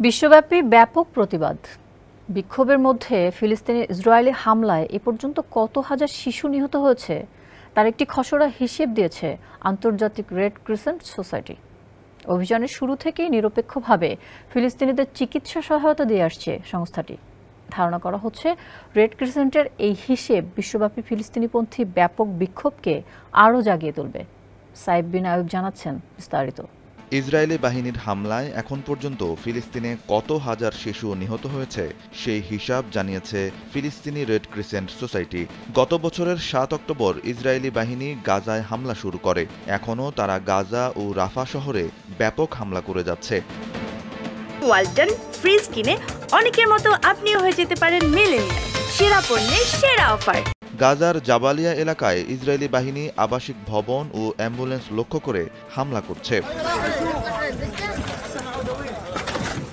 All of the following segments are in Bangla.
বিশ্বব্যাপী ব্যাপক প্রতিবাদ। বিক্ষোভের মধ্যে ফিলিস্তিনি ইসরায়েলি হামলায় এ পর্যন্ত কত হাজার শিশু নিহত হয়েছে তার একটি খসড়া হিসেব দিয়েছে আন্তর্জাতিক রেড ক্রিসেন্ট সোসাইটি। অভিযানের শুরু থেকেই নিরপেক্ষভাবে ফিলিস্তিনিদের চিকিৎসা সহায়তা দিয়ে আসছে সংস্থাটি। ধারণা করা হচ্ছে রেড ক্রিসেন্টের এই হিসেব বিশ্বব্যাপী ফিলিস্তিনিপন্থী ব্যাপক বিক্ষোভকে আরও জাগিয়ে তুলবে। সাইফ বিন আয়ুব জানাচ্ছেন বিস্তারিত। ইসরায়েলি বাহিনীর হামলায় এখন পর্যন্ত ফিলিস্তিনে কত হাজার শিশু নিহত হয়েছে সেই হিসাব জানিয়েছে ফিলিস্তিনি রেড ক্রিসেন্ট সোসাইটি। গত বছরের ৭ অক্টোবর ইসরায়েলি বাহিনী গাজায় হামলা শুরু করে। এখনও তারা গাজা ও রাফা শহরে ব্যাপক হামলা করে যাচ্ছে। ওয়ালটন ফ্রিজ কিনে অনেকের মতো আপনিও হয়ে যেতে পারেন মিলেনিয়াল সেরা পণ্যের সেরা অফার। গাজার জাবালিয়া এলাকায় ইসরায়েলি বাহিনী আবাসিক ভবন ও অ্যাম্বুলেন্স লক্ষ্য করে হামলা করছে।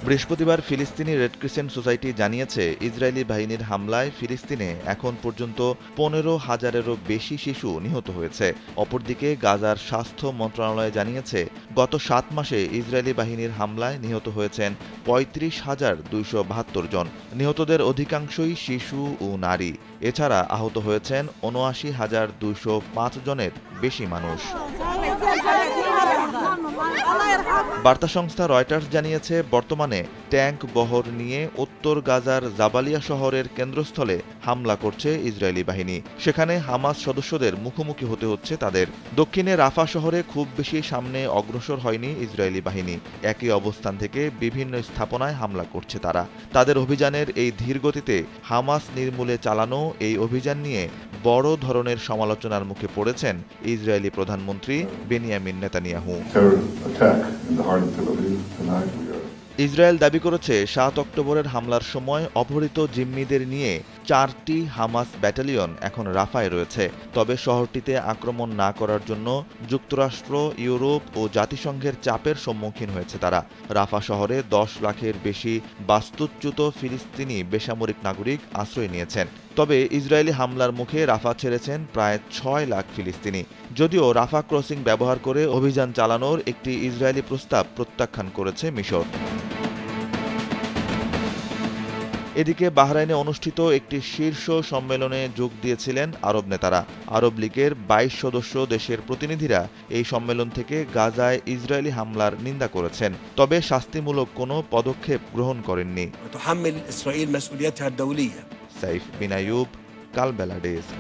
বৃহস্পতিবার ফিলিস্তিনি রেড ক্রিসেন্ট সোসাইটি জানিয়েছে ইসরায়েলি বাহিনীর হামলায় ফিলিস্তিনে এখন পর্যন্ত ১৫,০০০-এরও বেশি শিশু নিহত হয়েছে। অপরদিকে গাজার স্বাস্থ্য মন্ত্রণালয় জানিয়েছে গত ৭ মাসে ইসরায়েলি বাহিনীর হামলায় নিহত হয়েছেন ৩৫,২৭২ জন। নিহতদের অধিকাংশই শিশু ও নারী। এছাড়া আহত হয়েছেন ৭৯,২০৫ জনের বেশি মানুষ। বার্তা সংস্থা রয়টার্স জানিয়েছে বর্তমানে ট্যাঙ্ক বহর নিয়ে উত্তর গাজার জাবালিয়া শহরের কেন্দ্রস্থলে হামলা করছে ইসরায়েলি বাহিনী। সেখানে হামাস সদস্যদের মুখোমুখি হতে হচ্ছে তাদের। দক্ষিণে রাফা শহরে খুব বেশি সামনে অগ্রসর হয়নি ইসরায়েলি বাহিনী। একই অবস্থান থেকে বিভিন্ন স্থাপনায় হামলা করছে তারা। তাদের অভিযানের এই ধীরগতিতে হামাস নির্মূলে চালানো এই অভিযান নিয়ে বড় ধরনের সমালোচনার মুখে পড়েছেন ইসরায়েলি প্রধানমন্ত্রী বেনিয়ামিন নেতানিয়াহু। ইসরায়েল দাবি করেছে ৭ অক্টোবরের হামলার সময় অপহৃত জিম্মিদের নিয়ে ৪টি হামাস ব্যাটালিয়ন এখন রাফায় রয়েছে। তবে শহরটিতে আক্রমণ না করার জন্য যুক্তরাষ্ট্র, ইউরোপ ও জাতিসংঘের চাপের সম্মুখীন হয়েছে তারা। রাফা শহরে ১০ লাখের বেশি বাস্তুচ্যুত ফিলিস্তিনি বেসামরিক নাগরিক আশ্রয় নিয়েছেন। তবে ইসরায়েলি হামলার মুখে রাফা ছেড়েছেন প্রায় ৬ লাখ ফিলিস্তিনি। যদিও রাফা ক্রসিং ব্যবহার করে অভিযান চালানোর একটি ইসরায়েলি প্রস্তাব প্রত্যাখ্যান করেছে মিশর। এদিকে বাহরাইনে অনুষ্ঠিত একটি শীর্ষ সম্মেলনে যোগ দিয়েছিলেন আরব নেতারা। আরব লীগের ২২ সদস্য দেশের প্রতিনিধিরা এই সম্মেলন থেকে গাজায় ইসরায়েলি হামলার নিন্দা করেছেন, তবে শাস্তিমূলক কোনো পদক্ষেপ গ্রহণ করেননি। সাইফ বিন আইয়ুব, কালবেলা ডেস্ক।